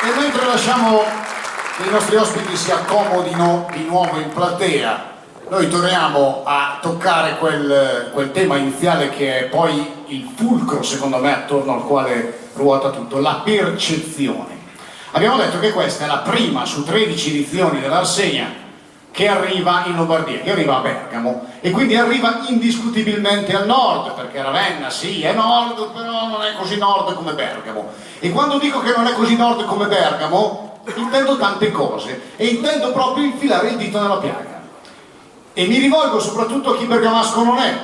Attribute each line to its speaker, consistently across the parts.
Speaker 1: E mentre lasciamo che i nostri ospiti si accomodino di nuovo in platea, noi torniamo a toccare quel tema iniziale che è poi il fulcro, secondo me, attorno al quale ruota tutto, la percezione. Abbiamo detto che questa è la prima su 13 edizioni dell'Arsegna che arriva in Lombardia, che arriva a Bergamo, e quindi arriva indiscutibilmente al nord, perché Ravenna sì è nord, però non è così nord come Bergamo. E quando dico che non è così nord come Bergamo, intendo tante cose, e intendo proprio infilare il dito nella piaga. E mi rivolgo soprattutto a chi bergamasco non è.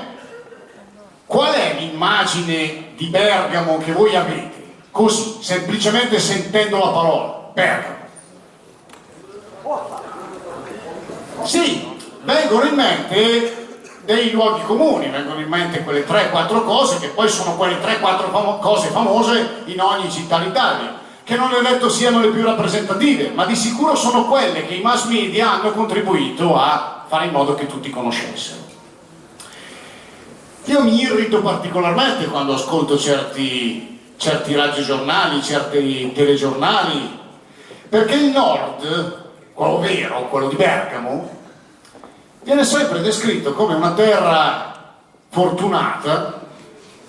Speaker 1: Qual è l'immagine di Bergamo che voi avete? Così, semplicemente sentendo la parola, Bergamo. Sì, vengono in mente dei luoghi comuni, vengono in mente quelle 3-4 cose che poi sono quelle 3-4 cose famose in ogni città d'Italia, che non è detto siano le più rappresentative, ma di sicuro sono quelle che i mass media hanno contribuito a fare in modo che tutti conoscessero. Io mi irrito particolarmente quando ascolto certi radiogiornali, certi telegiornali, perché il nord, quello vero, quello di Bergamo, viene sempre descritto come una terra fortunata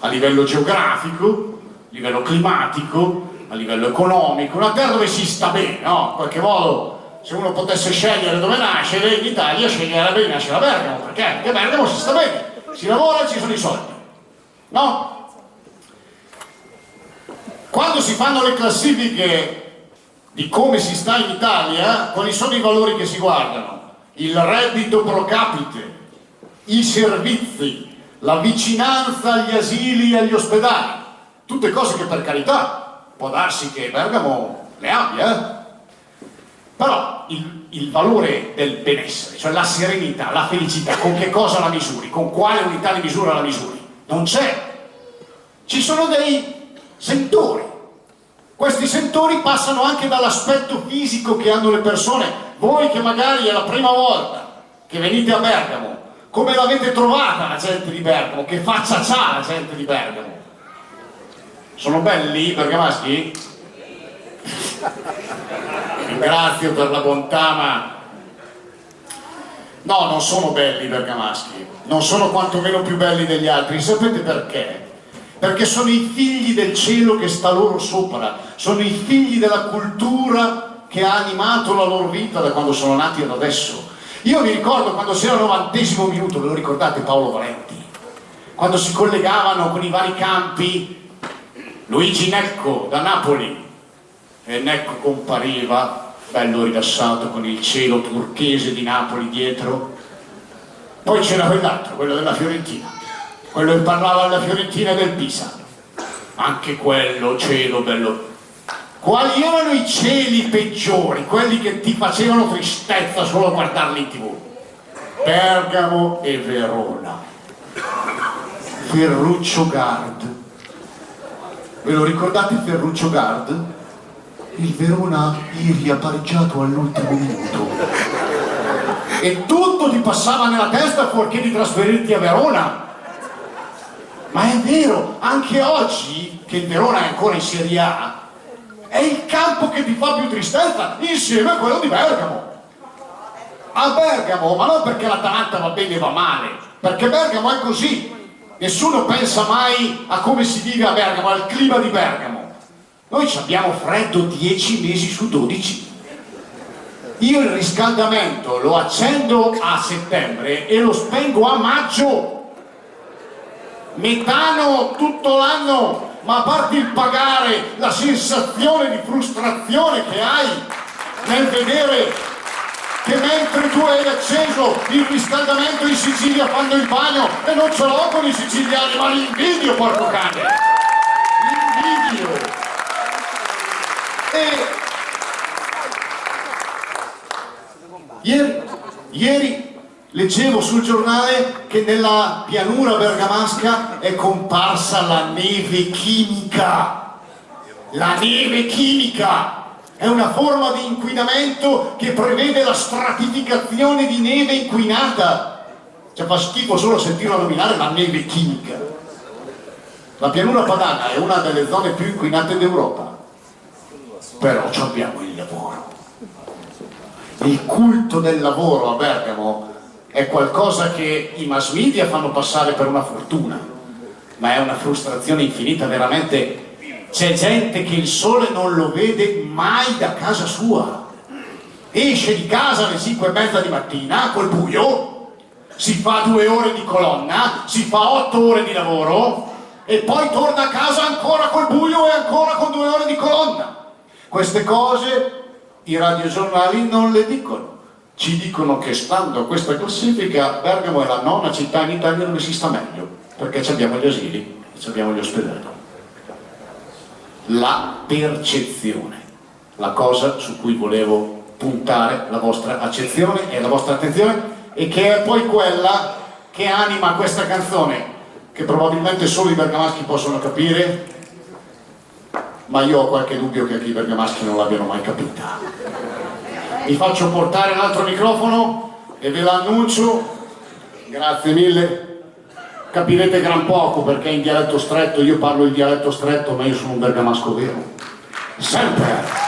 Speaker 1: a livello geografico, a livello climatico, a livello economico, una terra dove si sta bene, no? In qualche modo, se uno potesse scegliere dove nascere, in Italia sceglierebbe di nascere a Bergamo, perché? Perché a Bergamo si sta bene, si lavora e ci sono i soldi, no? Quando si fanno le classifiche di come si sta in Italia, quali sono i valori che si guardano? Il reddito pro capite, i servizi, la vicinanza agli asili e agli ospedali, tutte cose che per carità può darsi che Bergamo le abbia, però il valore del benessere, cioè la serenità, la felicità, con che cosa la misuri, con quale unità di misura la misuri? Non c'è. Ci sono dei settori. Questi settori passano anche dall'aspetto fisico che hanno le persone. Voi che magari è la prima volta che venite a Bergamo, come l'avete trovata la gente di Bergamo? Che faccia c'ha la gente di Bergamo? Sono belli i bergamaschi? Ringrazio per la bontà, ma no, non sono belli i bergamaschi, non sono quantomeno più belli degli altri. Sapete perché? Perché sono i figli del cielo che sta loro sopra, sono i figli della cultura che ha animato la loro vita da quando sono nati ad adesso. Io mi ricordo quando si era al 90° minuto, ve lo ricordate Paolo Valenti? Quando si collegavano con i vari campi, Luigi Necco da Napoli, e Necco compariva, bello rilassato con il cielo turchese di Napoli dietro. Poi c'era quell'altro, quello della Fiorentina, quello che parlava della Fiorentina e del Pisa, anche quello cielo bello. Quali erano i cieli peggiori, quelli che ti facevano tristezza solo a guardarli in TV? Bergamo e Verona, Ferruccio Gard. Ve lo ricordate Ferruccio Gard? Il Verona ieri ha pareggiato all'ultimo minuto e tutto ti passava nella testa fuorché di trasferirti a Verona. Ma è vero, anche oggi che il Verona è ancora in Serie A, è il campo che ti fa più tristezza insieme a quello di Bergamo. A Bergamo, ma non perché l'Atalanta va bene o va male, perché Bergamo è così. Nessuno pensa mai a come si vive a Bergamo, al clima di Bergamo. Noi abbiamo freddo 10 mesi su 12. Io il riscaldamento lo accendo a settembre e lo spengo a maggio. Metano tutto l'anno, ma a parte il pagare, la sensazione di frustrazione che hai nel vedere che mentre tu hai acceso il riscaldamento in Sicilia fanno il bagno, e non ce l'ho con i siciliani, ma li invidio, porco cane, li invidio. E ieri leggevo sul giornale che nella pianura bergamasca è comparsa la neve chimica. La neve chimica è una forma di inquinamento che prevede la stratificazione di neve inquinata. Cioè fa schifo solo sentirla nominare la neve chimica. La pianura padana è una delle zone più inquinate d'Europa. però abbiamo il lavoro. Il culto del lavoro a Bergamo è qualcosa che i mass media fanno passare per una fortuna, ma è una frustrazione infinita, veramente. C'è gente che il sole non lo vede mai da casa sua, esce di casa alle 5:30 di mattina col buio, si fa 2 ore di colonna, si fa 8 ore di lavoro e poi torna a casa ancora col buio e ancora con 2 ore di colonna. Queste cose i radiogiornali non le dicono, ci dicono che stando a questa classifica Bergamo è la 9ª città in Italia dove si sta meglio, perché abbiamo gli asili e abbiamo gli ospedali. La percezione, la cosa su cui volevo puntare la vostra accezione e la vostra attenzione, e che è poi quella che anima questa canzone, che probabilmente solo i bergamaschi possono capire, ma io ho qualche dubbio che anche i bergamaschi non l'abbiano mai capita. Vi faccio portare l'altro microfono e ve l'annuncio, grazie mille. Capirete gran poco perché in dialetto stretto, io parlo il dialetto stretto, ma io sono un bergamasco vero. Sempre!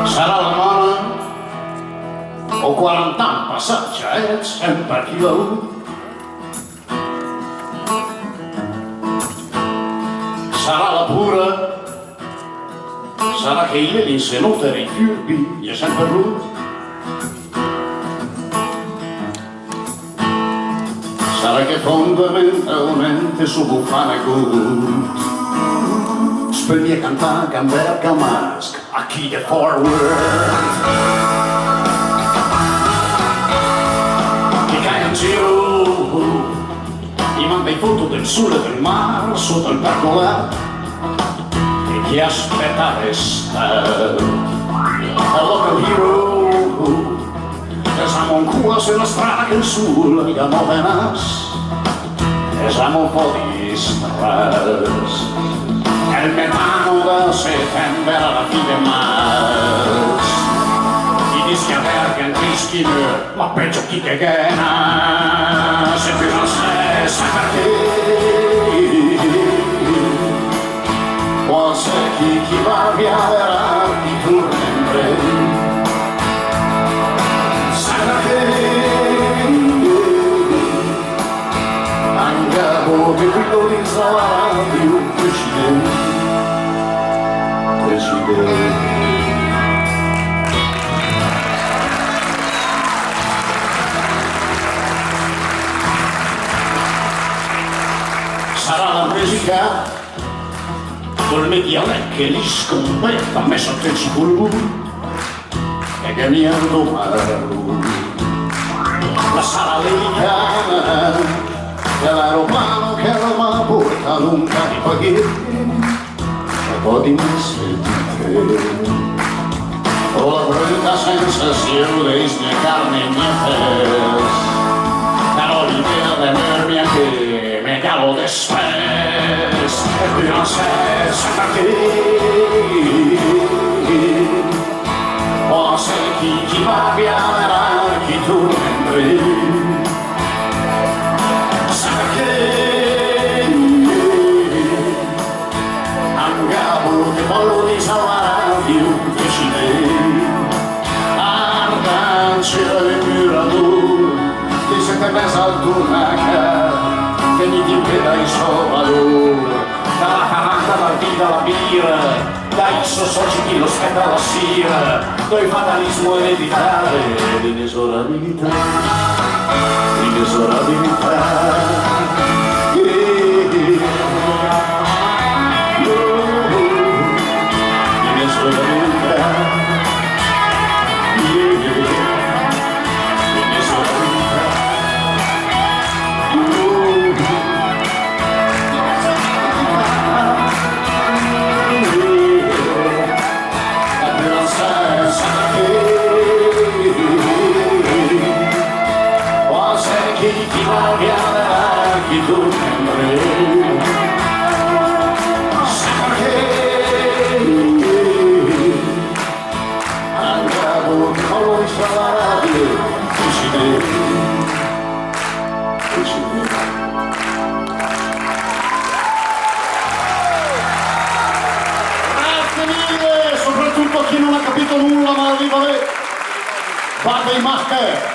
Speaker 1: Sarà la nona o 40 anni passati, sempre chiuso. Sarà la pura, sarà che io li se notere i furbi, gli è sempre brutto. Sarà che fondamentalmente su buffane good. Speglie cantare can bergamasc, a chi è forward. Che cai in giro, mi manda i foto del sole e del mare sotto il pergolato e chi aspetta resta a local hero e siamo un culo sulla strada che il sole da novenas e siamo un po' di stress e il metano da settembre alla fine mars i dischi a Bergen rischi ma peggio chi che gana se più non sa perché può essere chi va via verrà di turno sa perché anche a volte quello di salare di un presidente sarà la musica col mediale che li scompetta me sotto il sicuro e che mi ha domato la sala americana dell'aeroplano che la porta lunga di paghetti e poi di messaggi o la brutta sensazione di snecarmi in mia festa però l'idea di avermi anche me calo de spes e qui non sei perché o se chi va via verrà chi tu membri sa perché angavo che voglio di salvare di un piacere ardanci le murature di sette mesi al turnaca che mi impeda il suo valore dalla caranta, dalla vita, la birra dai soci lo spetta la sira dai fatalismo ereditario l'inesorabilità chi va via chi tu ci deve, ci deve. Grazie mille, soprattutto a chi non ha capito nulla, ma arriva lì. Fate i master.